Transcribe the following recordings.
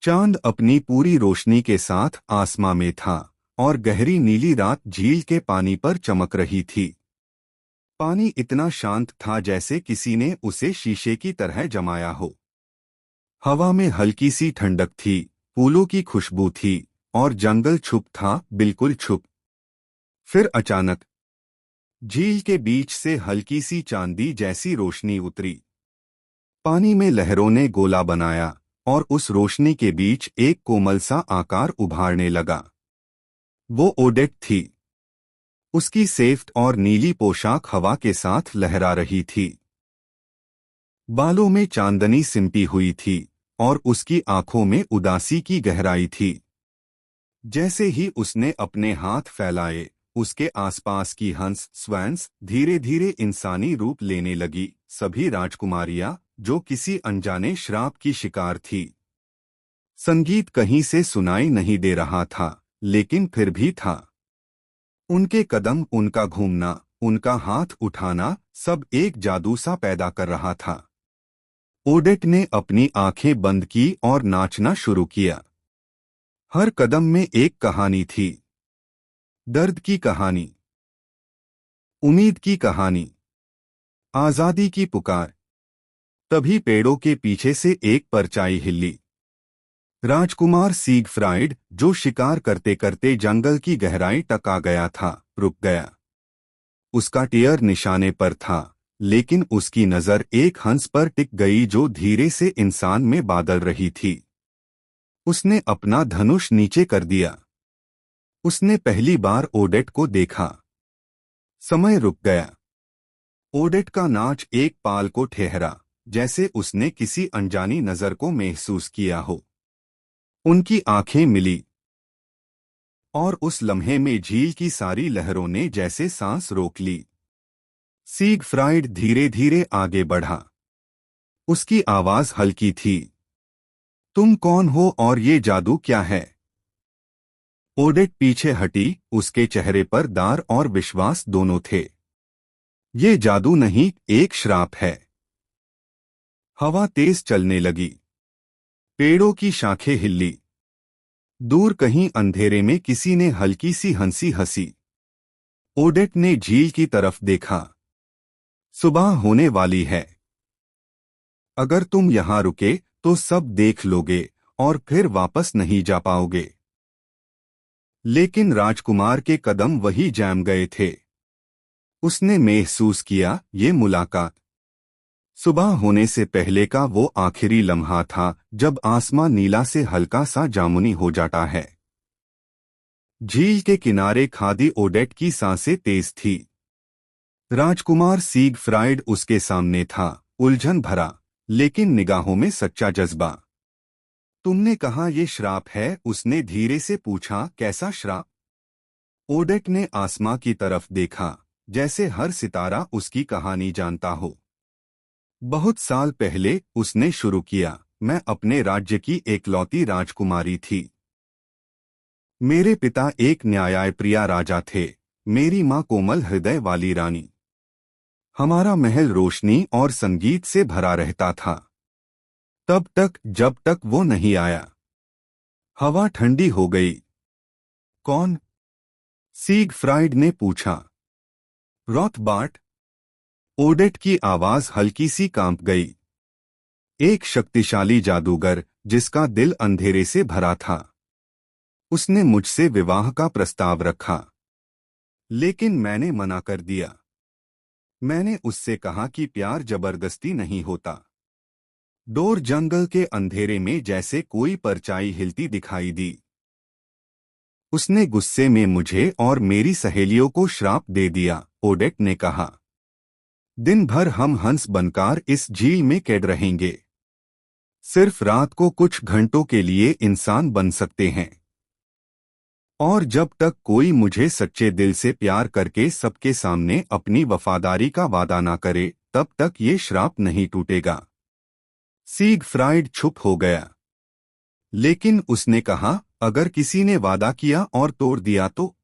चांद अपनी पूरी रोशनी के साथ आसमां में था और गहरी नीली रात झील के पानी पर चमक रही थी। पानी इतना शांत था जैसे किसी ने उसे शीशे की तरह जमाया हो। हवा में हल्की सी ठंडक थी, फूलों की खुशबू थी और जंगल चुप था, बिल्कुल चुप। फिर अचानक झील के बीच से हल्की सी चांदी जैसी रोशनी उतरी। पानी में लहरों ने गोला बनाया और उस रोशनी के बीच एक कोमल सा आकार उभारने लगा। वो ओडेट थी। उसकी सेफ्ट और नीली पोशाक हवा के साथ लहरा रही थी। बालों में चांदनी सिमटी हुई थी और उसकी आंखों में उदासी की गहराई थी। जैसे ही उसने अपने हाथ फैलाए, उसके आसपास की हंस स्वैन्स धीरे धीरे इंसानी रूप लेने लगी, सभी राजकुमारियां जो किसी अनजाने श्राप की शिकार थी। संगीत कहीं से सुनाई नहीं दे रहा था, लेकिन फिर भी था। उनके कदम, उनका घूमना, उनका हाथ उठाना, सब एक जादू सा पैदा कर रहा था। ओडेट ने अपनी आंखें बंद की और नाचना शुरू किया। हर कदम में एक कहानी थी। दर्द की कहानी, उम्मीद की कहानी, आजादी की पुकार। तभी पेड़ों के पीछे से एक परछाई हिली। राजकुमार सीगफ्राइड, जो शिकार करते करते जंगल की गहराई तक आ गया था, रुक गया। उसका टियर निशाने पर था, लेकिन उसकी नजर एक हंस पर टिक गई जो धीरे से इंसान में बदल रही थी। उसने अपना धनुष नीचे कर दिया। उसने पहली बार ओडेट को देखा। समय रुक गया। ओडेट का नाच एक पाल को ठहरा, जैसे उसने किसी अनजानी नजर को महसूस किया हो। उनकी आंखें मिली और उस लम्हे में झील की सारी लहरों ने जैसे सांस रोक ली। सीगफ्राइड धीरे धीरे आगे बढ़ा। उसकी आवाज हल्की थी। तुम कौन हो और ये जादू क्या है? ओडेट पीछे हटी, उसके चेहरे पर डर और विश्वास दोनों थे। ये जादू नहीं, एक श्राप है। हवा तेज चलने लगी। पेड़ों की शाखें हिल्ली। दूर कहीं अंधेरे में किसी ने हल्की सी हंसी हंसी। ओडेट ने झील की तरफ देखा। सुबह होने वाली है। अगर तुम यहां रुके तो सब देख लोगे और फिर वापस नहीं जा पाओगे। लेकिन राजकुमार के कदम वही जम गए थे। उसने महसूस किया, ये मुलाकात सुबह होने से पहले का वो आखिरी लम्हा था जब आसमां नीला से हल्का सा जामुनी हो जाता है। झील के किनारे खादी ओडेट की सांसें तेज थी। राजकुमार सीगफ्राइड उसके सामने था, उलझन भरा, लेकिन निगाहों में सच्चा जज्बा। तुमने कहा ये श्राप है? उसने धीरे से पूछा। कैसा श्राप? ओडेट ने आसमां की तरफ देखा, जैसे हर सितारा उसकी कहानी जानता हो। बहुत साल पहले उसने शुरू किया। मैं अपने राज्य की एकलौती राजकुमारी थी। मेरे पिता एक न्यायप्रिय राजा थे, मेरी माँ कोमल हृदय वाली रानी। हमारा महल रोशनी और संगीत से भरा रहता था, तब तक जब तक वो नहीं आया। हवा ठंडी हो गई। कौन? सीगफ्राइड ने पूछा। रॉथबार्ट। ओडेट की आवाज हल्की सी कांप गई। एक शक्तिशाली जादूगर जिसका दिल अंधेरे से भरा था। उसने मुझसे विवाह का प्रस्ताव रखा, लेकिन मैंने मना कर दिया। मैंने उससे कहा कि प्यार जबरदस्ती नहीं होता। डोर जंगल के अंधेरे में जैसे कोई परछाई हिलती दिखाई दी। उसने गुस्से में मुझे और मेरी सहेलियों को श्राप दे दिया, ओडेट ने कहा। दिन भर हम हंस बनकर इस झील में कैद रहेंगे। सिर्फ रात को कुछ घंटों के लिए इंसान बन सकते हैं। और जब तक कोई मुझे सच्चे दिल से प्यार करके सबके सामने अपनी वफादारी का वादा ना करे, तब तक ये श्राप नहीं टूटेगा। सीगफ्राइड चुप हो गया। लेकिन उसने कहा, अगर किसी ने वादा किया और तोड़ दिया तो?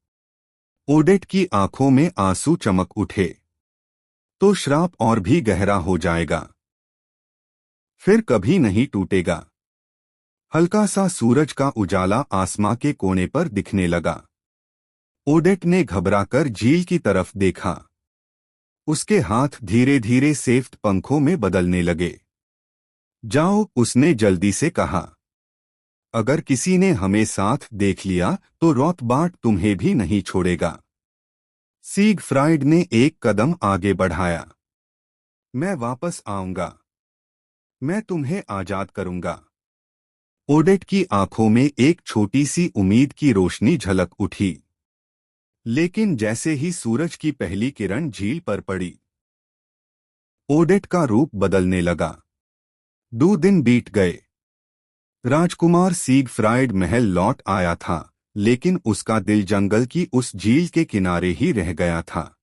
ओडेट की आंखों में आंसू चमक उठे। तो श्राप और भी गहरा हो जाएगा, फिर कभी नहीं टूटेगा। हल्का सा सूरज का उजाला आसमां के कोने पर दिखने लगा। ओडेट ने घबराकर झील की तरफ देखा। उसके हाथ धीरे धीरे सेफ्ट पंखों में बदलने लगे। जाओ, उसने जल्दी से कहा। अगर किसी ने हमें साथ देख लिया तो रॉथबार्ट तुम्हें भी नहीं छोड़ेगा। सीगफ्राइड ने एक कदम आगे बढ़ाया। मैं वापस आऊंगा। मैं तुम्हें आजाद करूंगा। ओडेट की आंखों में एक छोटी सी उम्मीद की रोशनी झलक उठी। लेकिन जैसे ही सूरज की पहली किरण झील पर पड़ी, ओडेट का रूप बदलने लगा। 2 दिन बीत गए। राजकुमार सीगफ्राइड महल लौट आया था, लेकिन उसका दिल जंगल की उस झील के किनारे ही रह गया था।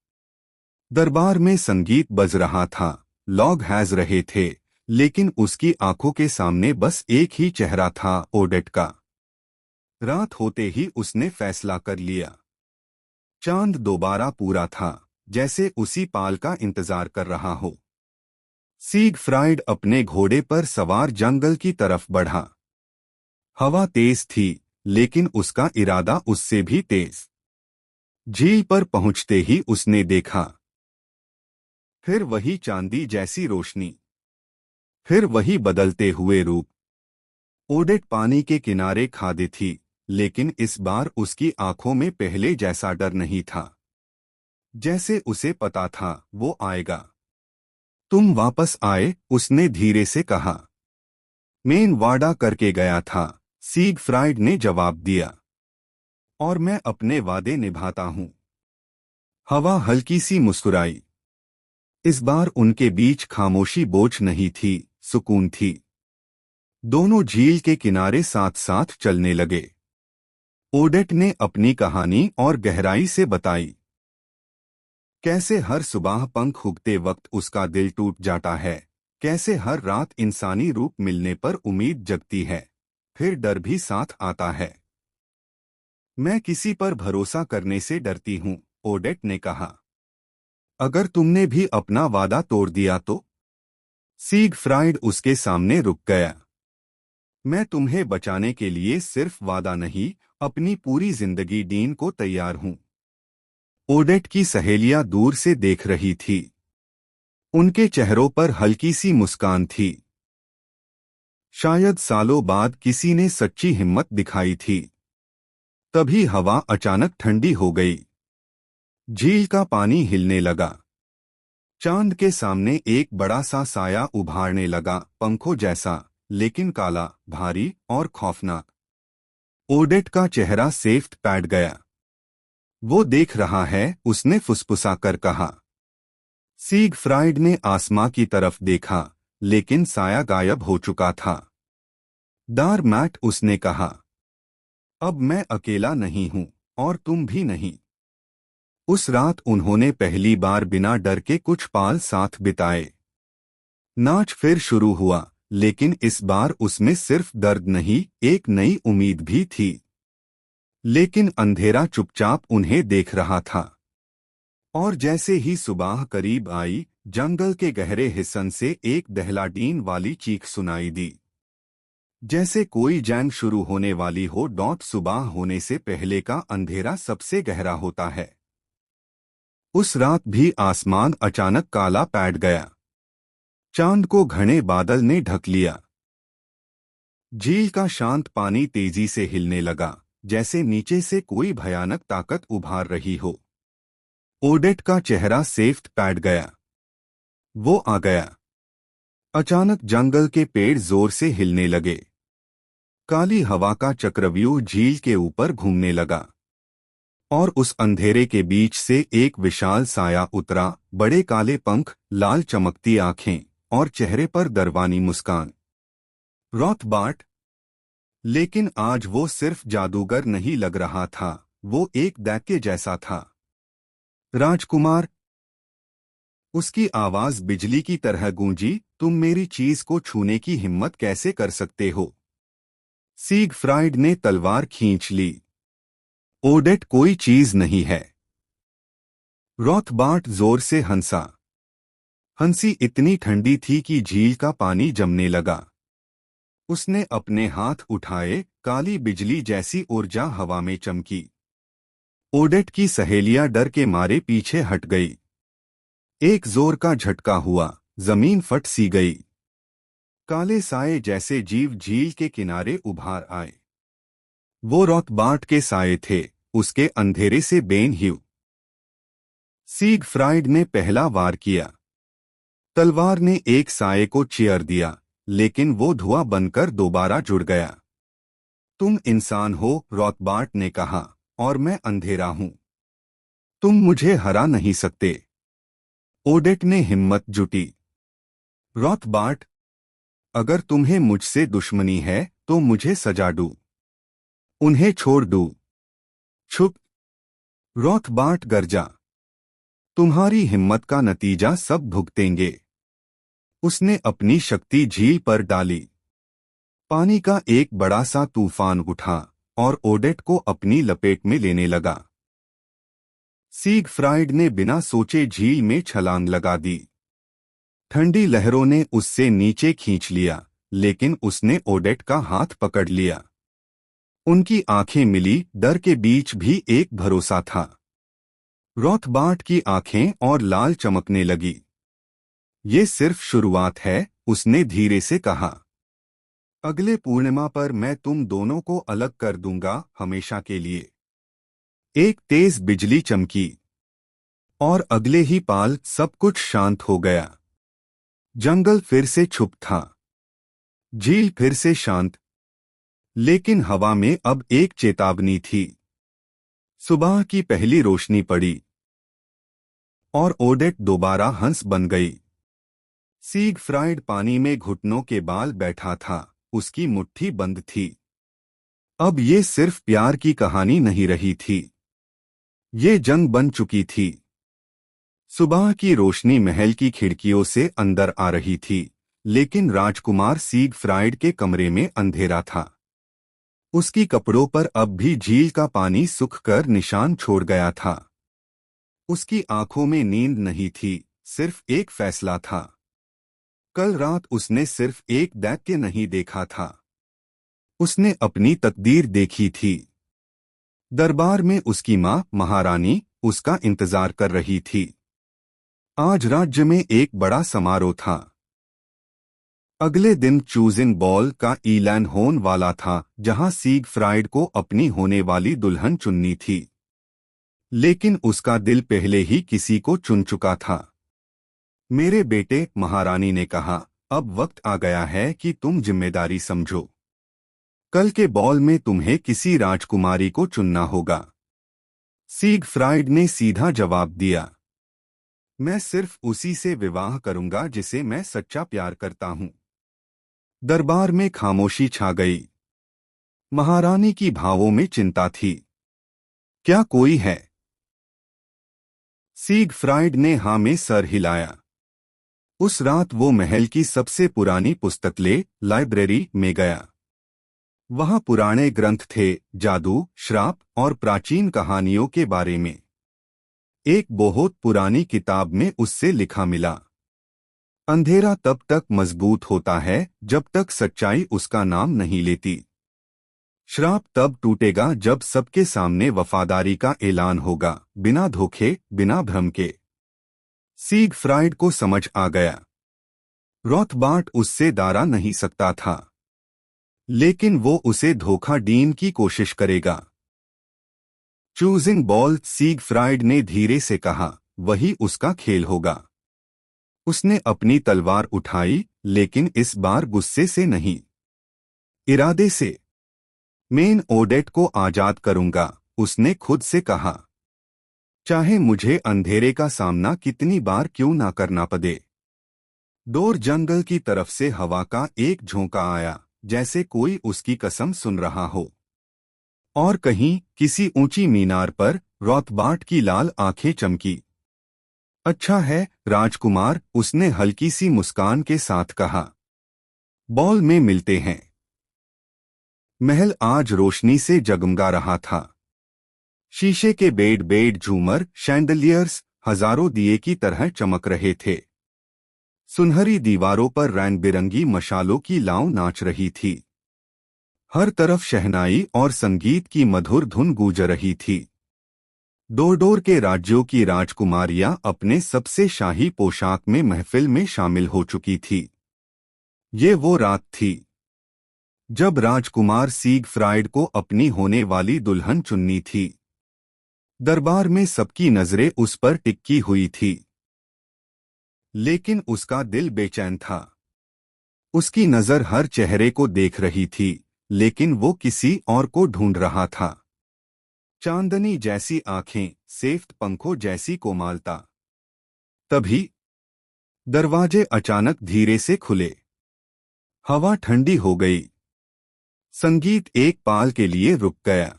दरबार में संगीत बज रहा था, लोग हंस रहे थे, लेकिन उसकी आंखों के सामने बस एक ही चेहरा था, ओडेट का। रात होते ही उसने फैसला कर लिया। चांद दोबारा पूरा था, जैसे उसी पाल का इंतजार कर रहा हो। सीगफ्राइड अपने घोड़े पर सवार जंगल की तरफ बढ़ा। हवा तेज थी, लेकिन उसका इरादा उससे भी तेज। झील पर पहुंचते ही उसने देखा, फिर वही चांदी जैसी रोशनी, फिर वही बदलते हुए रूप। ओडेट पानी के किनारे खड़ी थी, लेकिन इस बार उसकी आंखों में पहले जैसा डर नहीं था। जैसे उसे पता था वो आएगा। तुम वापस आए, उसने धीरे से कहा। मैं वादा करके गया था, सीगफ्राइड ने जवाब दिया। और मैं अपने वादे निभाता हूं। हवा हल्की सी मुस्कुराई। इस बार उनके बीच खामोशी बोझ नहीं थी, सुकून थी। दोनों झील के किनारे साथ साथ चलने लगे। ओडेट ने अपनी कहानी और गहराई से बताई। कैसे हर सुबह पंख उगते वक्त उसका दिल टूट जाता है, कैसे हर रात इंसानी रूप मिलने पर उम्मीद जगती है, फिर डर भी साथ आता है। मैं किसी पर भरोसा करने से डरती हूं, ओडेट ने कहा। अगर तुमने भी अपना वादा तोड़ दिया तो? सीगफ्राइड उसके सामने रुक गया। मैं तुम्हें बचाने के लिए सिर्फ वादा नहीं, अपनी पूरी जिंदगी देने को तैयार हूं। ओडेट की सहेलियां दूर से देख रही थी। उनके चेहरों पर हल्की सी मुस्कान थी। शायद सालों बाद किसी ने सच्ची हिम्मत दिखाई थी। तभी हवा अचानक ठंडी हो गई। झील का पानी हिलने लगा। चांद के सामने एक बड़ा सा साया उभारने लगा, पंखों जैसा, लेकिन काला, भारी और खौफनाक। ओडेट का चेहरा सेफ्ट पैट गया। वो देख रहा है, उसने फुसफुसा कर कहा। सीगफ्राइड ने आसमां की तरफ देखा, लेकिन साया गायब हो चुका था। दार मैट, उसने कहा। अब मैं अकेला नहीं हूं, और तुम भी नहीं। उस रात उन्होंने पहली बार बिना डर के कुछ पाल साथ बिताए। नाच फिर शुरू हुआ, लेकिन इस बार उसमें सिर्फ दर्द नहीं, एक नई उम्मीद भी थी। लेकिन अंधेरा चुपचाप उन्हें देख रहा था। और जैसे ही सुबह करीब आई, जंगल के गहरे हिस्सन से एक दहलाडीन वाली चीख सुनाई दी। जैसे कोई जंग शुरू होने वाली हो। सुबह होने से पहले का अंधेरा सबसे गहरा होता है। उस रात भी आसमान अचानक काला पैट गया। चांद को घने बादल ने ढक लिया। झील का शांत पानी तेजी से हिलने लगा, जैसे नीचे से कोई भयानक ताकत उभार रही हो। ओडेट का चेहरा सेफ्ट पैट गया। वो आ गया। अचानक जंगल के पेड़ जोर से हिलने लगे। काली हवा का चक्रव्यूह झील के ऊपर घूमने लगा। और उस अंधेरे के बीच से एक विशाल साया उतरा, बड़े काले पंख, लाल चमकती आंखें, और चेहरे पर दरवानी मुस्कान। रॉथबार्ट। लेकिन आज वो सिर्फ जादूगर नहीं लग रहा था, वो एक दैत्य जैसा था। राजकुमार। उसकी आवाज बिजली की तरह गूंजी, तुम मेरी चीज को छूने की हिम्मत कैसे कर सकते हो? सीगफ्राइड ने तलवार खींच ली। ओडेट कोई चीज नहीं है। रॉथबार्ट जोर से हंसा। हंसी इतनी ठंडी थी कि झील का पानी जमने लगा। उसने अपने हाथ उठाए, काली बिजली जैसी ऊर्जा हवा में चमकी। ओडेट की सहेलियां डर के मारे पीछे हट गई। एक जोर का झटका हुआ, जमीन फट सी गई। काले साए जैसे जीव झील के किनारे उभार आए। वो रॉथबार्ट के साए थे, उसके अंधेरे से बेन ह्यू। सीगफ्राइड ने पहला वार किया। तलवार ने एक साए को चीर दिया, लेकिन वो धुआं बनकर दोबारा जुड़ गया। तुम इंसान हो, रॉथबार्ट ने कहा, और मैं अंधेरा हूं। तुम मुझे हरा नहीं सकते। ओडेट ने हिम्मत जुटी। रॉथबार्ट, अगर तुम्हें मुझसे दुश्मनी है तो मुझे सजा दो। उन्हें छोड़ दो। छुप। रॉथबार्ट गरजा। तुम्हारी हिम्मत का नतीजा सब भुगतेंगे। उसने अपनी शक्ति झील पर डाली। पानी का एक बड़ा सा तूफान उठा और ओडेट को अपनी लपेट में लेने लगा। सीगफ्राइड ने बिना सोचे झील में छलांग लगा दी। ठंडी लहरों ने उससे नीचे खींच लिया, लेकिन उसने ओडेट का हाथ पकड़ लिया। उनकी आंखें मिली, डर के बीच भी एक भरोसा था। रॉथबार्ट की आंखें और लाल चमकने लगी। ये सिर्फ शुरुआत है, उसने धीरे से कहा। अगले पूर्णिमा पर मैं तुम दोनों को अलग कर दूंगा, हमेशा के लिए। एक तेज बिजली चमकी और अगले ही पाल सब कुछ शांत हो गया। जंगल फिर से चुप था। झील फिर से शांत, लेकिन हवा में अब एक चेतावनी थी। सुबह की पहली रोशनी पड़ी और ओडेट दोबारा हंस बन गई। सीगफ्राइड पानी में घुटनों के बाल बैठा था, उसकी मुट्ठी बंद थी। अब ये सिर्फ प्यार की कहानी नहीं रही थी, ये जंग बन चुकी थी। सुबह की रोशनी महल की खिड़कियों से अंदर आ रही थी, लेकिन राजकुमार सीगफ्राइड के कमरे में अंधेरा था। उसकी कपड़ों पर अब भी झील का पानी सूख कर निशान छोड़ गया था। उसकी आंखों में नींद नहीं थी, सिर्फ एक फैसला था। कल रात उसने सिर्फ एक दैत्य नहीं देखा था, उसने अपनी तकदीर देखी थी। दरबार में उसकी माँ महारानी उसका इंतजार कर रही थी। आज राज्य में एक बड़ा समारोह था। अगले दिन चूजिंग बॉल का ऐलान होने वाला था, जहां सीगफ्राइड को अपनी होने वाली दुल्हन चुननी थी। लेकिन उसका दिल पहले ही किसी को चुन चुका था। मेरे बेटे, महारानी ने कहा, अब वक्त आ गया है कि तुम जिम्मेदारी समझो। कल के बॉल में तुम्हें किसी राजकुमारी को चुनना होगा। सीगफ्राइड ने सीधा जवाब दिया, मैं सिर्फ उसी से विवाह करूंगा जिसे मैं सच्चा प्यार करता हूं। दरबार में खामोशी छा गई। महारानी की भावों में चिंता थी। क्या कोई है? सीगफ्राइड ने हाँ में सर हिलाया। उस रात वो महल की सबसे पुरानी पुस्तकालय लाइब्रेरी में गया। वहां पुराने ग्रंथ थे, जादू, श्राप और प्राचीन कहानियों के बारे में। एक बहुत पुरानी किताब में उससे लिखा मिला, अंधेरा तब तक मजबूत होता है जब तक सच्चाई उसका नाम नहीं लेती। श्राप तब टूटेगा जब सबके सामने वफादारी का ऐलान होगा, बिना धोखे, बिना भ्रम के। सीगफ्राइड को समझ आ गया। रॉथबार्ट उससे दारा नहीं सकता था, लेकिन वो उसे धोखा देने की कोशिश करेगा। चूजिंग बॉल, सीगफ्राइड ने धीरे से कहा, वही उसका खेल होगा। उसने अपनी तलवार उठाई, लेकिन इस बार गुस्से से नहीं, इरादे से। मैं ओडेट को आजाद करूंगा, उसने खुद से कहा, चाहे मुझे अंधेरे का सामना कितनी बार क्यों ना करना पड़े। दूर जंगल की तरफ से हवा का एक झोंका आया, जैसे कोई उसकी कसम सुन रहा हो। और कहीं किसी ऊंची मीनार पर रॉथबार्ट की लाल आंखें चमकी। अच्छा है राजकुमार, उसने हल्की सी मुस्कान के साथ कहा, बॉल में मिलते हैं। महल आज रोशनी से जगमगा रहा था। शीशे के बेड बेड झूमर, शैंडलियर्स हजारों दिए की तरह चमक रहे थे। सुनहरी दीवारों पर रंग बिरंगी मशालों की लाव नाच रही थी। हर तरफ शहनाई और संगीत की मधुर धुन गूंज रही थी। दूर दूर के राज्यों की राजकुमारियां अपने सबसे शाही पोशाक में महफिल में शामिल हो चुकी थी। ये वो रात थी जब राजकुमार सीगफ्राइड को अपनी होने वाली दुल्हन चुननी थी। दरबार में सबकी नजरें उस पर टिकी हुई थी, लेकिन उसका दिल बेचैन था। उसकी नजर हर चेहरे को देख रही थी, लेकिन वो किसी और को ढूंढ रहा था। चांदनी जैसी आंखें, सेफ्ट पंखों जैसी कोमलता। तभी दरवाजे अचानक धीरे से खुले। हवा ठंडी हो गई। संगीत एक पाल के लिए रुक गया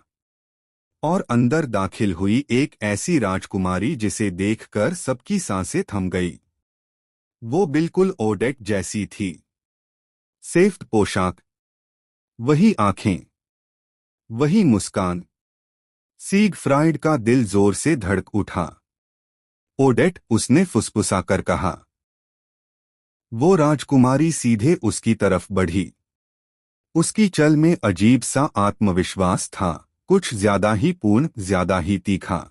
और अंदर दाखिल हुई एक ऐसी राजकुमारी जिसे देखकर सबकी सांसें थम गई। वो बिल्कुल ओडेट जैसी थी। सेफ्ट पोशाक, वही आंखें, वही मुस्कान। सीगफ्राइड का दिल जोर से धड़क उठा। ओडेट, उसने फुसफुसाकर कहा। वो राजकुमारी सीधे उसकी तरफ बढ़ी। उसकी चल में अजीब सा आत्मविश्वास था, कुछ ज्यादा ही पूर्ण, ज्यादा ही तीखा।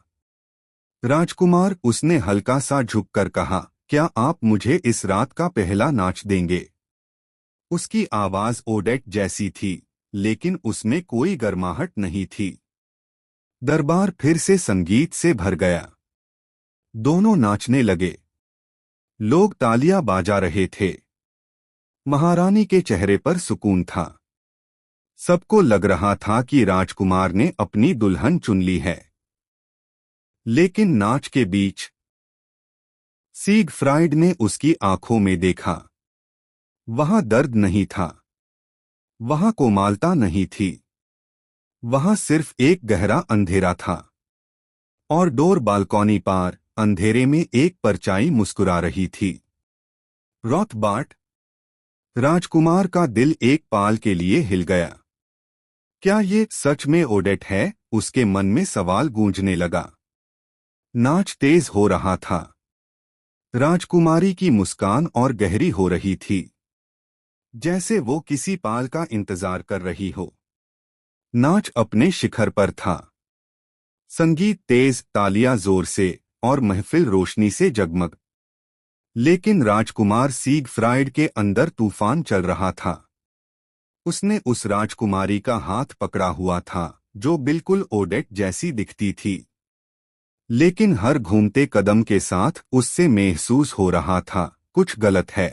राजकुमार, उसने हल्का सा झुककर कहा, क्या आप मुझे इस रात का पहला नाच देंगे? उसकी आवाज ओडेट जैसी थी, लेकिन उसमें कोई गर्माहट नहीं थी। दरबार फिर से संगीत से भर गया। दोनों नाचने लगे। लोग तालियां बजा रहे थे। महारानी के चेहरे पर सुकून था। सबको लग रहा था कि राजकुमार ने अपनी दुल्हन चुन ली है। लेकिन नाच के बीच सीगफ्राइड ने उसकी आंखों में देखा। वहां दर्द नहीं था, वहां कोमलता नहीं थी, वहां सिर्फ एक गहरा अंधेरा था। और डोर बालकॉनी पार अंधेरे में एक परछाई मुस्कुरा रही थी। रॉथबार्ट, राजकुमार का दिल एक पाल के लिए हिल गया। क्या ये सच में ओडेट है? उसके मन में सवाल गूंजने लगा। नाच तेज हो रहा था। राजकुमारी की मुस्कान और गहरी हो रही थी, जैसे वो किसी पाल का इंतजार कर रही हो। नाच अपने शिखर पर था। संगीत तेज, तालियां जोर से, और महफिल रोशनी से जगमग। लेकिन राजकुमार सीगफ्राइड के अंदर तूफान चल रहा था। उसने उस राजकुमारी का हाथ पकड़ा हुआ था जो बिल्कुल ओडेट जैसी दिखती थी, लेकिन हर घूमते कदम के साथ उससे महसूस हो रहा था कुछ गलत है।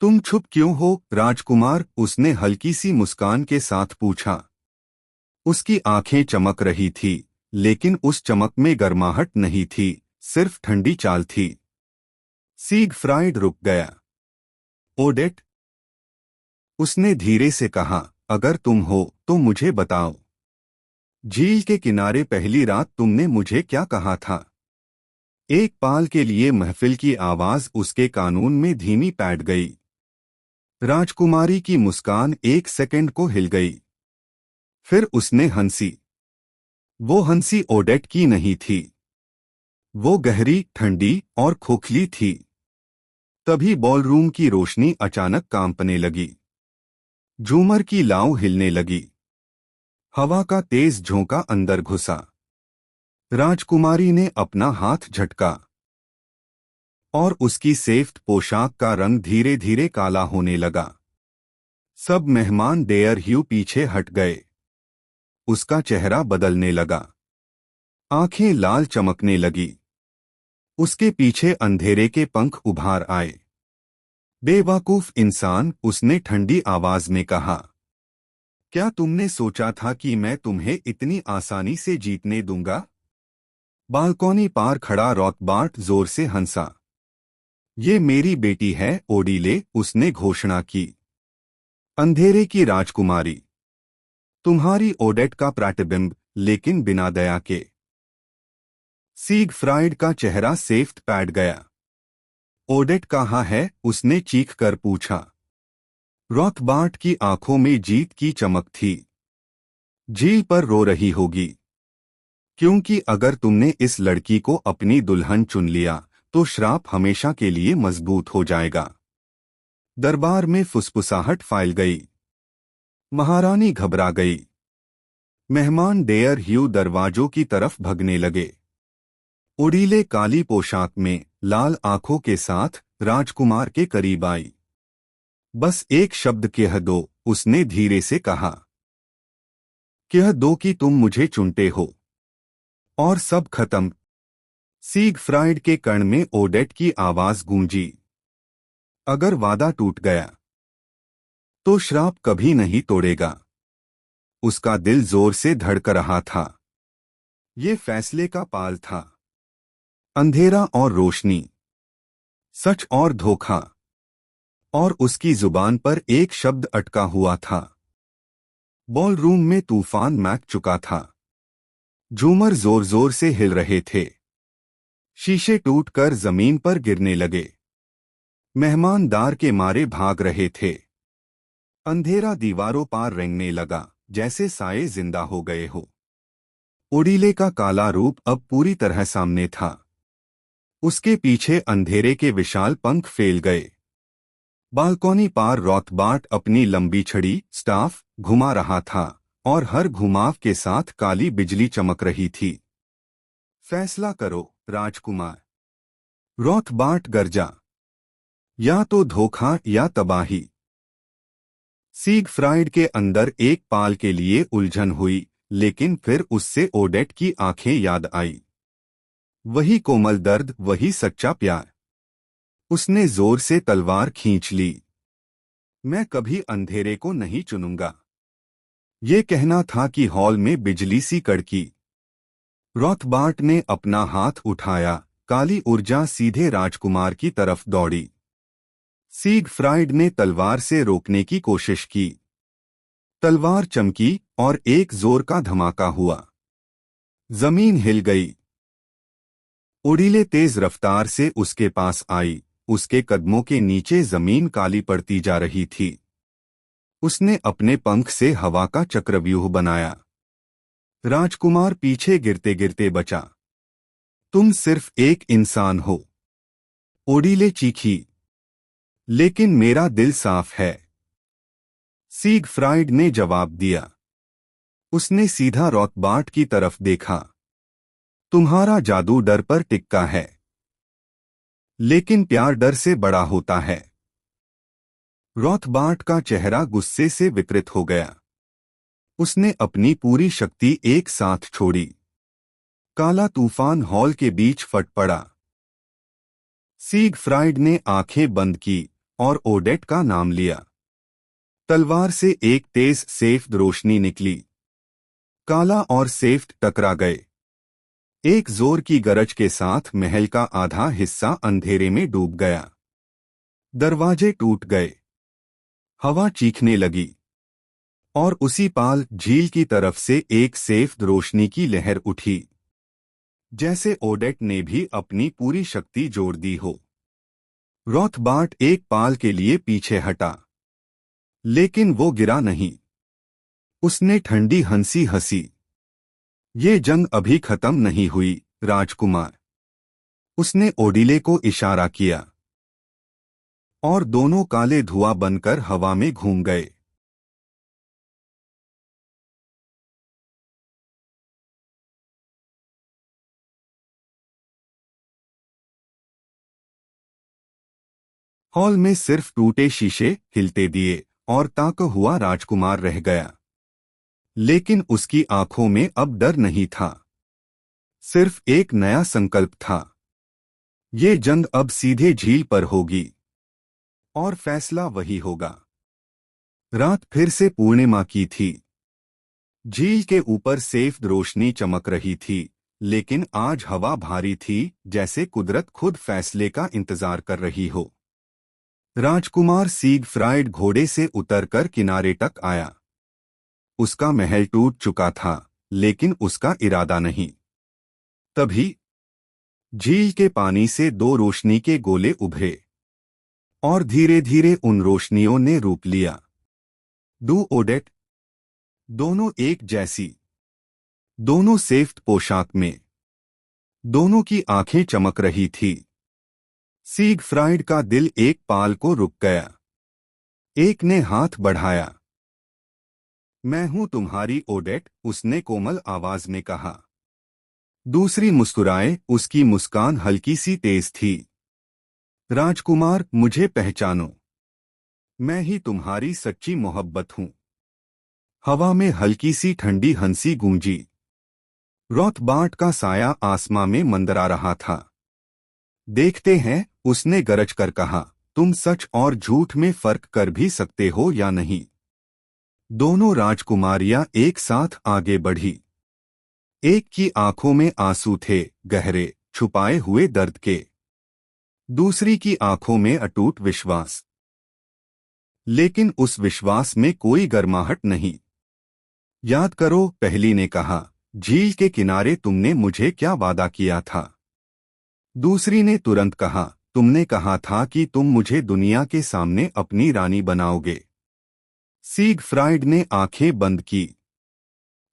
तुम चुप क्यों हो, राजकुमार? उसने हल्की सी मुस्कान के साथ पूछा। उसकी आंखें चमक रही थी, लेकिन उस चमक में गर्माहट नहीं थी, सिर्फ ठंडी चाल थी। सीगफ्राइड रुक गया। ओडेट, उसने धीरे से कहा, अगर तुम हो तो मुझे बताओ। झील के किनारे पहली रात तुमने मुझे क्या कहा था? एक पाल के लिए महफिल की आवाज उसके कानून में धीमी पैठ गई। राजकुमारी की मुस्कान एक सेकंड को हिल गई। फिर उसने हंसी। वो हंसी ओडेट की नहीं थी। वो गहरी, ठंडी और खोखली थी। तभी बॉलरूम की रोशनी अचानक कांपने लगी। झूमर की लाव हिलने लगी। हवा का तेज झोंका अंदर घुसा। राजकुमारी ने अपना हाथ झटका और उसकी सेफ्ट पोशाक का रंग धीरे धीरे काला होने लगा। सब मेहमान डेयर ह्यू पीछे हट गए। उसका चेहरा बदलने लगा। आंखें लाल चमकने लगी। उसके पीछे अंधेरे के पंख उभार आए। बेवकूफ इंसान, उसने ठंडी आवाज में कहा। क्या तुमने सोचा था कि मैं तुम्हें इतनी आसानी से जीतने दूंगा? बालकनी पार खड़ा रॉथबार्ट जोर से हंसा। ये मेरी बेटी है, ओडीले, उसने घोषणा की। अंधेरे की राजकुमारी। तुम्हारी ओडेट का प्रतिबिंब, लेकिन बिना दया के। सीगफ्राइड का चेहरा सेफ्ट पैट गया। ओडेट कहाँ है? उसने चीख कर पूछा। रॉथबार्ट की आंखों में जीत की चमक थी। झील पर रो रही होगी, क्योंकि अगर तुमने इस लड़की को अपनी दुल्हन चुन लिया तो श्राप हमेशा के लिए मजबूत हो जाएगा। दरबार में फुसफुसाहट फैल गई। महारानी घबरा गई। मेहमान डेयर ह्यू दरवाजों की तरफ भगने लगे। उड़ीले काली पोशाक में लाल आंखों के साथ राजकुमार के करीब आई। बस एक शब्द कह दो, उसने धीरे से कहा। कह दो कि तुम मुझे चुनते हो और सब खत्म। सीगफ्राइड के कण में ओडेट की आवाज गूंजी। अगर वादा टूट गया तो श्राप कभी नहीं तोड़ेगा। उसका दिल जोर से धड़क रहा था। ये फैसले का पाल था। अंधेरा और रोशनी, सच और धोखा, और उसकी जुबान पर एक शब्द अटका हुआ था। बॉलरूम में तूफान मैक चुका था। झूमर जोर जोर से हिल रहे थे। शीशे टूटकर जमीन पर गिरने लगे। मेहमान डर के मारे भाग रहे थे। अंधेरा दीवारों पार रेंगने लगा, जैसे साए जिंदा हो गए हो। उड़ीले का काला रूप अब पूरी तरह सामने था। उसके पीछे अंधेरे के विशाल पंख फैल गए। बालकोनी पार रॉथबार्ट अपनी लंबी छड़ी स्टाफ घुमा रहा था और हर घुमाव के साथ काली बिजली चमक रही थी। फैसला करो राजकुमार, रॉथबार्ट गरजा। या तो धोखा या तबाही। सीगफ्राइड के अंदर एक पाल के लिए उलझन हुई, लेकिन फिर उससे ओडेट की आंखें याद आई। वही कोमल दर्द, वही सच्चा प्यार। उसने जोर से तलवार खींच ली। मैं कभी अंधेरे को नहीं चुनूंगा। ये कहना था कि हॉल में बिजली सी कड़की। रॉथबार्ट ने अपना हाथ उठाया। काली ऊर्जा सीधे राजकुमार की तरफ दौड़ी। सीगफ्राइड ने तलवार से रोकने की कोशिश की। तलवार चमकी और एक जोर का धमाका हुआ। जमीन हिल गई। उड़ीले तेज रफ्तार से उसके पास आई। उसके कदमों के नीचे जमीन काली पड़ती जा रही थी। उसने अपने पंख से हवा का चक्रव्यूह बनाया। राजकुमार पीछे गिरते गिरते बचा। तुम सिर्फ एक इंसान हो, ओडीले चीखी। लेकिन मेरा दिल साफ है, सीगफ्राइड ने जवाब दिया। उसने सीधा रॉथबार्ट की तरफ देखा। तुम्हारा जादू डर पर टिका है, लेकिन प्यार डर से बड़ा होता है। रॉथबार्ट का चेहरा गुस्से से विकृत हो गया। उसने अपनी पूरी शक्ति एक साथ छोड़ी। काला तूफान हॉल के बीच फट पड़ा। सीगफ्राइड ने आंखें बंद की और ओडेट का नाम लिया। तलवार से एक तेज सेफ रोशनी निकली। काला और सेफ्ट टकरा गए। एक जोर की गरज के साथ महल का आधा हिस्सा अंधेरे में डूब गया। दरवाजे टूट गए। हवा चीखने लगी और उसी पाल झील की तरफ से एक सेफ रोशनी की लहर उठी, जैसे ओडेट ने भी अपनी पूरी शक्ति जोड़ दी हो। रॉथबार्ट एक पाल के लिए पीछे हटा, लेकिन वो गिरा नहीं। उसने ठंडी हंसी हंसी। ये जंग अभी खत्म नहीं हुई राजकुमार। उसने ओडिले को इशारा किया और दोनों काले धुआं बनकर हवा में घूम गए। हॉल में सिर्फ टूटे शीशे, हिलते दिए और ताक हुआ राजकुमार रह गया। लेकिन उसकी आंखों में अब डर नहीं था, सिर्फ एक नया संकल्प था। ये जंग अब सीधे झील पर होगी और फैसला वही होगा। रात फिर से पूर्णिमा की थी। झील के ऊपर सेफ रोशनी चमक रही थी, लेकिन आज हवा भारी थी, जैसे कुदरत खुद फैसले का इंतजार कर रही हो। राजकुमार सीगफ्राइड घोड़े से उतरकर किनारे तक आया। उसका महल टूट चुका था, लेकिन उसका इरादा नहीं। तभी झील के पानी से दो रोशनी के गोले उभरे और धीरे धीरे उन रोशनियों ने रूप लिया। दो ओडेट, दोनों एक जैसी, दोनों सेफ पोशाक में। दोनों की आंखें चमक रही थी। सीगफ्राइड का दिल एक पाल को रुक गया। एक ने हाथ बढ़ाया। मैं हूं तुम्हारी ओडेट, उसने कोमल आवाज में कहा। दूसरी मुस्कुराए, उसकी मुस्कान हल्की सी तेज थी। राजकुमार, मुझे पहचानो। मैं ही तुम्हारी सच्ची मोहब्बत हूं। हवा में हल्की सी ठंडी हंसी गूंजी। रॉथबार्ट का साया आसमां में मंडरा रहा था। देखते हैं, उसने गरज कर कहा, तुम सच और झूठ में फर्क कर भी सकते हो या नहीं। दोनों राजकुमारियां एक साथ आगे बढ़ी। एक की आंखों में आंसू थे, गहरे, छुपाए हुए दर्द के। दूसरी की आंखों में अटूट विश्वास। लेकिन उस विश्वास में कोई गर्माहट नहीं। याद करो, पहली ने कहा, झील के किनारे तुमने मुझे क्या वादा किया था। दूसरी ने तुरंत कहा, तुमने कहा था कि तुम मुझे दुनिया के सामने अपनी रानी बनाओगे। सीगफ्राइड ने आंखें बंद की।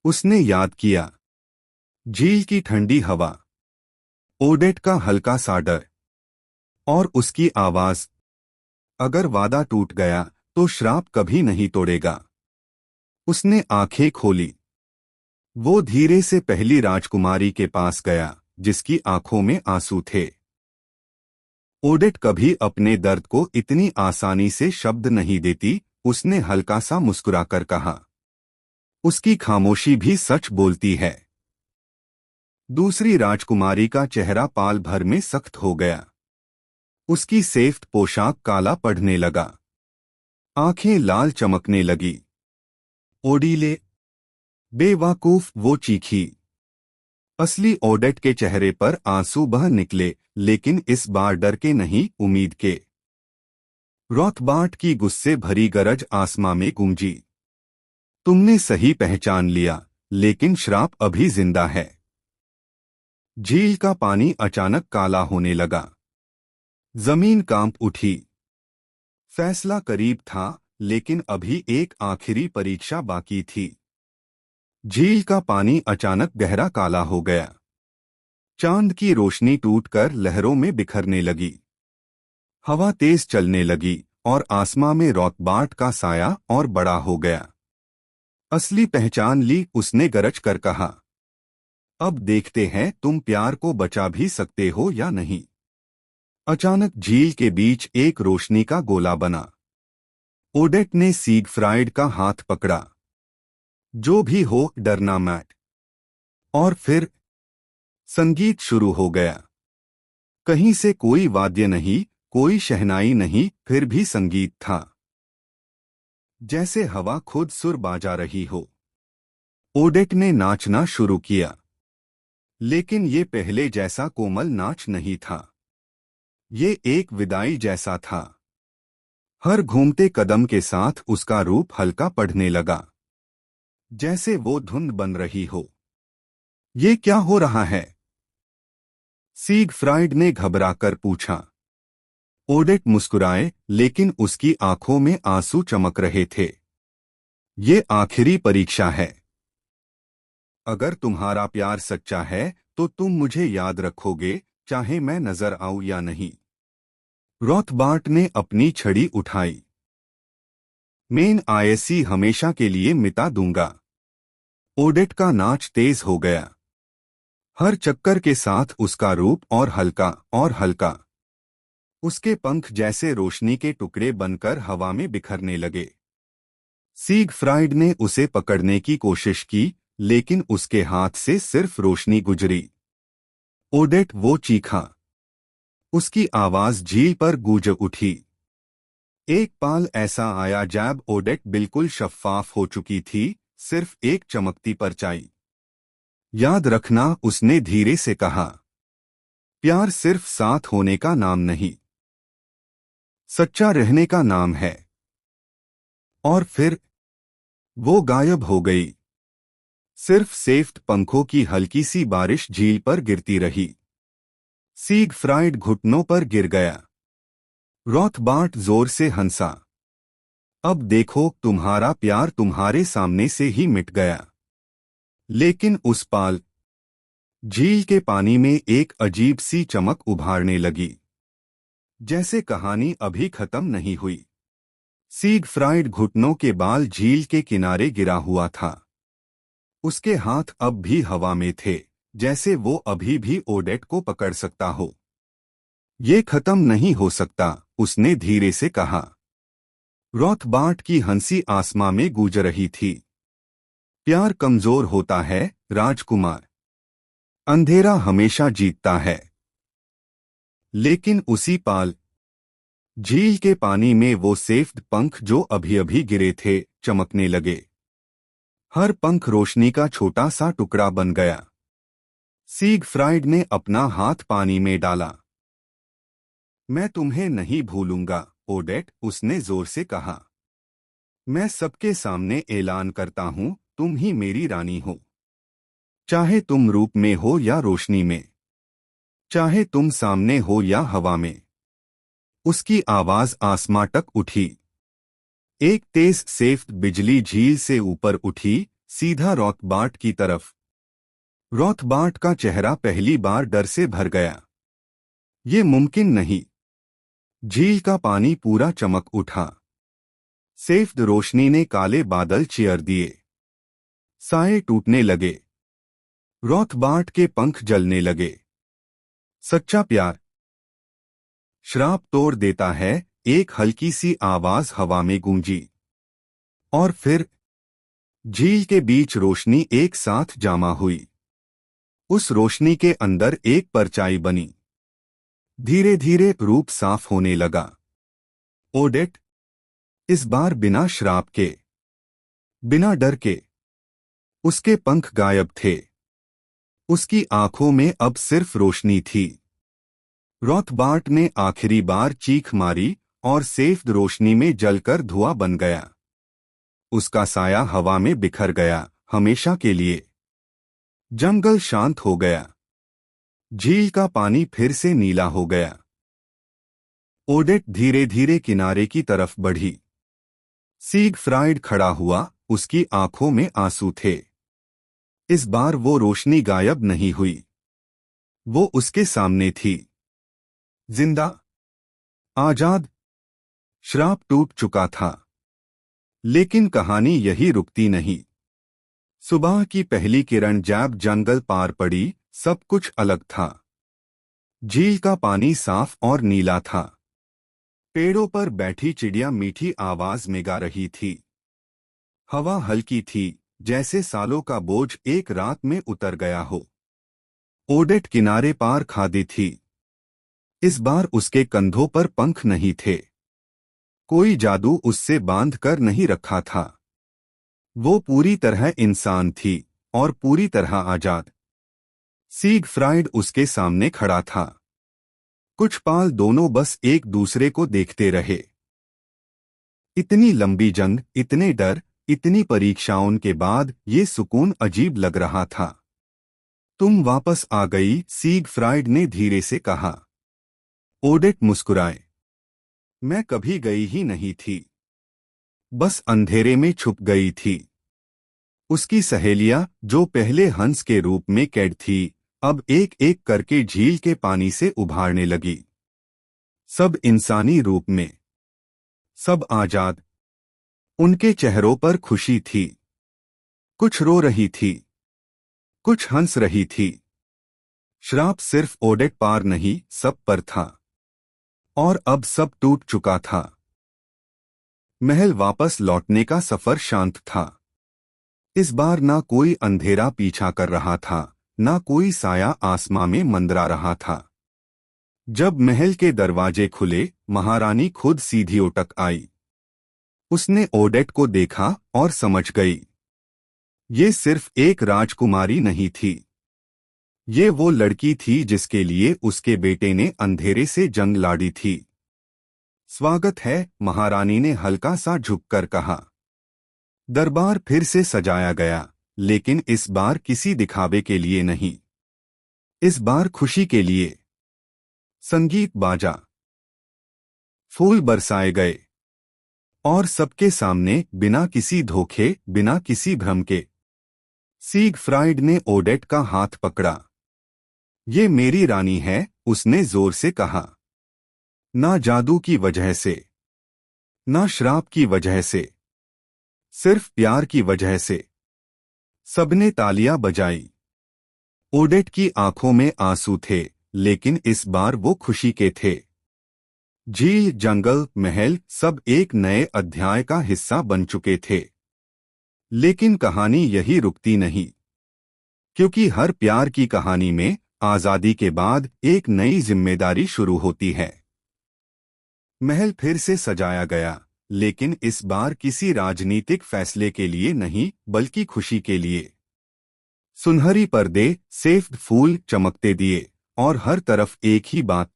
उसने याद किया। झील की ठंडी हवा, ओडेट का हल्का सा डर, और उसकी आवाज, अगर वादा टूट गया तो श्राप कभी नहीं तोड़ेगा। उसने आंखें खोली। वो धीरे से पहली राजकुमारी के पास गया, जिसकी आंखों में आंसू थे। ओडेट कभी अपने दर्द को इतनी आसानी से शब्द नहीं देती, उसने हल्का सा मुस्कुराकर कहा। उसकी खामोशी भी सच बोलती है। दूसरी राजकुमारी का चेहरा पाल भर में सख्त हो गया। उसकी सेफ्ट पोशाक काला पड़ने लगा। आंखें लाल चमकने लगी। ओडीले, बेवकूफ, वो चीखी। असली ओडेट के चेहरे पर आंसू बह निकले, लेकिन इस बार डर के नहीं, उम्मीद के। रॉथबार्ट की गुस्से भरी गरज आसमां में गूंजी। तुमने सही पहचान लिया, लेकिन श्राप अभी जिंदा है। झील का पानी अचानक काला होने लगा। जमीन कांप उठी। फैसला करीब था, लेकिन अभी एक आखिरी परीक्षा बाकी थी। झील का पानी अचानक गहरा काला हो गया। चांद की रोशनी टूटकर लहरों में बिखरने लगी। हवा तेज चलने लगी, और आसमां में रॉथबार्ट का साया और बड़ा हो गया। असली पहचान ली, उसने गरज कर कहा। अब देखते हैं तुम प्यार को बचा भी सकते हो या नहीं। अचानक झील के बीच एक रोशनी का गोला बना। ओडेट ने सीगफ्राइड का हाथ पकड़ा। जो भी हो, डरना मत। और फिर संगीत शुरू हो गया। कहीं से कोई वाद्य नहीं, कोई शहनाई नहीं, फिर भी संगीत था। जैसे हवा खुद सुर बाजा रही हो। ओडेट ने नाचना शुरू किया। लेकिन ये पहले जैसा कोमल नाच नहीं था। ये एक विदाई जैसा था। हर घूमते कदम के साथ उसका रूप हल्का पड़ने लगा, जैसे वो धुंध बन रही हो। ये क्या हो रहा है? सीगफ्राइड ने घबराकर पूछा। ओडेट मुस्कुराए, लेकिन उसकी आंखों में आंसू चमक रहे थे। ये आखिरी परीक्षा है। अगर तुम्हारा प्यार सच्चा है तो तुम मुझे याद रखोगे, चाहे मैं नजर आऊं या नहीं। रॉथबार्ट ने अपनी छड़ी उठाई। मैं आईसी हमेशा के लिए मिटा दूंगा। ओडेट का नाच तेज हो गया। हर चक्कर के साथ उसका रूप और हल्का। उसके पंख जैसे रोशनी के टुकड़े बनकर हवा में बिखरने लगे। सीगफ्राइड ने उसे पकड़ने की कोशिश की, लेकिन उसके हाथ से सिर्फ रोशनी गुजरी। ओडेट, वो चीखा। उसकी आवाज झील पर गूंज उठी। एक पाल ऐसा आया जब ओडेट बिल्कुल शफ्फाफ हो चुकी थी, सिर्फ एक चमकती परछाई। याद रखना, उसने धीरे से कहा। प्यार सिर्फ साथ होने का नाम नहीं, सच्चा रहने का नाम है। और फिर वो गायब हो गई। सिर्फ सेफ्ट पंखों की हल्की सी बारिश झील पर गिरती रही। सीगफ्राइड घुटनों पर गिर गया। रॉथबार्ट जोर से हंसा। अब देखो, तुम्हारा प्यार तुम्हारे सामने से ही मिट गया। लेकिन उस पाल झील के पानी में एक अजीब सी चमक उभारने लगी। जैसे कहानी अभी खत्म नहीं हुई। सीगफ्राइड घुटनों के बाल झील के किनारे गिरा हुआ था। उसके हाथ अब भी हवा में थे, जैसे वो अभी भी ओडेट को पकड़ सकता हो। ये खत्म नहीं हो सकता, उसने धीरे से कहा। रॉथबार्ट की हंसी आसमां में गूंज रही थी। प्यार कमजोर होता है, राजकुमार। अंधेरा हमेशा जीतता है। लेकिन उसी पाल झील के पानी में वो सेफ्ड पंख जो अभी अभी गिरे थे चमकने लगे। हर पंख रोशनी का छोटा सा टुकड़ा बन गया। सीगफ्राइड ने अपना हाथ पानी में डाला। मैं तुम्हें नहीं भूलूंगा, ओडेट, उसने जोर से कहा। मैं सबके सामने ऐलान करता हूं, तुम ही मेरी रानी हो। चाहे तुम रूप में हो या रोशनी में, चाहे तुम सामने हो या हवा में। उसकी आवाज आसमां तक उठी। एक तेज सेफ्ट बिजली झील से ऊपर उठी, सीधा रॉथबार्ट की तरफ। रॉथबार्ट का चेहरा पहली बार डर से भर गया। ये मुमकिन नहीं। झील का पानी पूरा चमक उठा। सेफ्ट रोशनी ने काले बादल चीर दिए। साए टूटने लगे। रॉथबार्ट के पंख जलने लगे। सच्चा प्यार श्राप तोड़ देता है, एक हल्की सी आवाज हवा में गूंजी। और फिर झील के बीच रोशनी एक साथ जमा हुई। उस रोशनी के अंदर एक परछाई बनी। धीरे धीरे रूप साफ होने लगा। ओडेट, इस बार बिना श्राप के, बिना डर के। उसके पंख गायब थे। उसकी आंखों में अब सिर्फ रोशनी थी। रॉथबार्ट ने आखिरी बार चीख मारी और सेफ्ड रोशनी में जलकर धुआं बन गया। उसका साया हवा में बिखर गया, हमेशा के लिए। जंगल शांत हो गया। झील का पानी फिर से नीला हो गया। ओडेट धीरे धीरे किनारे की तरफ बढ़ी। सीगफ्राइड खड़ा हुआ, उसकी आंखों में आंसू थे। इस बार वो रोशनी गायब नहीं हुई। वो उसके सामने थी। जिंदा, आजाद। श्राप टूट चुका था। लेकिन कहानी यही रुकती नहीं। सुबह की पहली किरण जब जंगल पार पड़ी, सब कुछ अलग था। झील का पानी साफ और नीला था। पेड़ों पर बैठी चिड़िया मीठी आवाज में गा रही थी। हवा हल्की थी, जैसे सालों का बोझ एक रात में उतर गया हो। ओडेट किनारे पार खादी थी। इस बार उसके कंधों पर पंख नहीं थे। कोई जादू उससे बांध कर नहीं रखा था। वो पूरी तरह इंसान थी और पूरी तरह आजाद। सीगफ्राइड उसके सामने खड़ा था। कुछ पाल दोनों बस एक दूसरे को देखते रहे। इतनी लंबी जंग, इतने डर, इतनी परीक्षाओं के बाद ये सुकून अजीब लग रहा था। तुम वापस आ गई, सीगफ्राइड ने धीरे से कहा। ओडेट मुस्कुराए। मैं कभी गई ही नहीं थी, बस अंधेरे में छुप गई थी। उसकी सहेलियां, जो पहले हंस के रूप में कैद थी, अब एक एक करके झील के पानी से उभारने लगी। सब इंसानी रूप में, सब आजाद। उनके चेहरों पर खुशी थी। कुछ रो रही थी, कुछ हंस रही थी। श्राप सिर्फ ओडेट पार नहीं, सब पर था। और अब सब टूट चुका था। महल वापस लौटने का सफर शांत था। इस बार ना कोई अंधेरा पीछा कर रहा था, ना कोई साया आसमां में मंडरा रहा था। जब महल के दरवाजे खुले, महारानी खुद सीधी उठक आई। उसने ओडेट को देखा और समझ गई। ये सिर्फ एक राजकुमारी नहीं थी। ये वो लड़की थी जिसके लिए उसके बेटे ने अंधेरे से जंग लड़ी थी। स्वागत है, महारानी ने हल्का सा झुककर कहा। दरबार फिर से सजाया गया, लेकिन इस बार किसी दिखावे के लिए नहीं। इस बार खुशी के लिए। संगीत बाजा, फूल बरसाए गए, और सबके सामने, बिना किसी धोखे, बिना किसी भ्रम के। सीगफ्राइड ने ओडेट का हाथ पकड़ा। ये मेरी रानी है, उसने जोर से कहा। ना जादू की वजह से, ना श्राप की वजह से, सिर्फ प्यार की वजह से। सबने तालियां बजाई। ओडेट की आंखों में आंसू थे, लेकिन इस बार वो खुशी के थे। झील, जंगल, महल सब एक नए अध्याय का हिस्सा बन चुके थे। लेकिन कहानी यही रुकती नहीं, क्योंकि हर प्यार की कहानी में आजादी के बाद एक नई जिम्मेदारी शुरू होती है। महल फिर से सजाया गया, लेकिन इस बार किसी राजनीतिक फैसले के लिए नहीं, बल्कि खुशी के लिए। सुनहरी पर्दे, सेफ्ड फूल, चमकते दिए, और हर तरफ एक ही बात,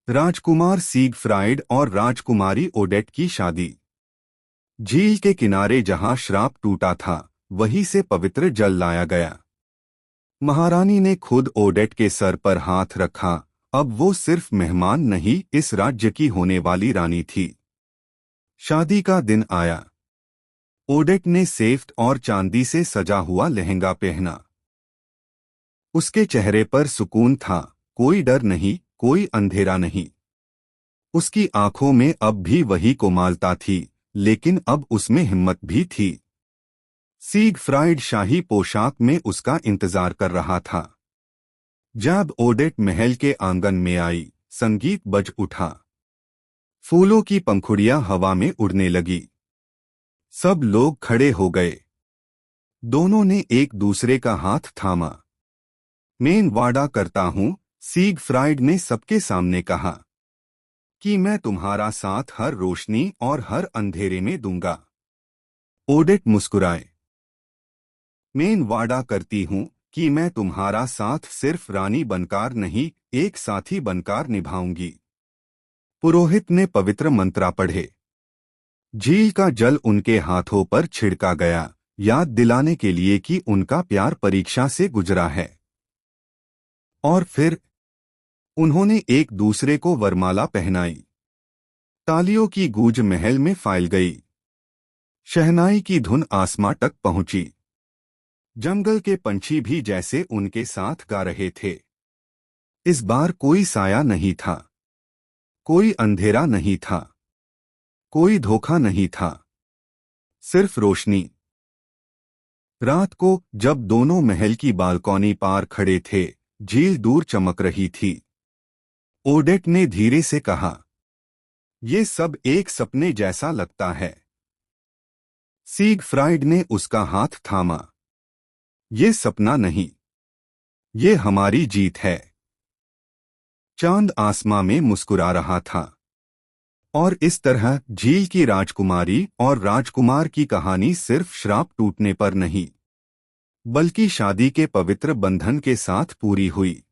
राजकुमार सीगफ्राइड और राजकुमारी ओडेट की शादी। झील के किनारे जहां श्राप टूटा था, वहीं से पवित्र जल लाया गया। महारानी ने खुद ओडेट के सर पर हाथ रखा। अब वो सिर्फ मेहमान नहीं, इस राज्य की होने वाली रानी थी। शादी का दिन आया। ओडेट ने सेफ्ट और चांदी से सजा हुआ लहंगा पहना। उसके चेहरे पर सुकून था, कोई डर नहीं, कोई अंधेरा नहीं। उसकी आंखों में अब भी वही कोमलता थी, लेकिन अब उसमें हिम्मत भी थी। सीगफ्राइड शाही पोशाक में उसका इंतजार कर रहा था। जब ओडेट महल के आंगन में आई, संगीत बज उठा। फूलों की पंखुड़ियां हवा में उड़ने लगी। सब लोग खड़े हो गए। दोनों ने एक दूसरे का हाथ थामा। मैं वादा करता हूं, सीगफ्राइड ने सबके सामने कहा, कि मैं तुम्हारा साथ हर रोशनी और हर अंधेरे में दूंगा। ओडेट मुस्कुराए। मैं वादा करती हूं कि मैं तुम्हारा साथ सिर्फ रानी बनकर नहीं, एक साथी बनकर निभाऊंगी। पुरोहित ने पवित्र मंत्र पढ़े। झील का जल उनके हाथों पर छिड़का गया, याद दिलाने के लिए कि उनका प्यार परीक्षा से गुजरा है। और फिर उन्होंने एक दूसरे को वरमाला पहनाई। तालियों की गूंज महल में फैल गई। शहनाई की धुन आसमां तक पहुंची। जंगल के पंछी भी जैसे उनके साथ गा रहे थे। इस बार कोई साया नहीं था, कोई अंधेरा नहीं था, कोई धोखा नहीं था, सिर्फ रोशनी। रात को जब दोनों महल की बालकनी पार खड़े थे, झील दूर चमक रही थी। ओडेट ने धीरे से कहा, ये सब एक सपने जैसा लगता है। सीगफ्राइड ने उसका हाथ थामा। ये सपना नहीं, ये हमारी जीत है। चांद आसमां में मुस्कुरा रहा था। और इस तरह झील की राजकुमारी और राजकुमार की कहानी सिर्फ श्राप टूटने पर नहीं, बल्कि शादी के पवित्र बंधन के साथ पूरी हुई।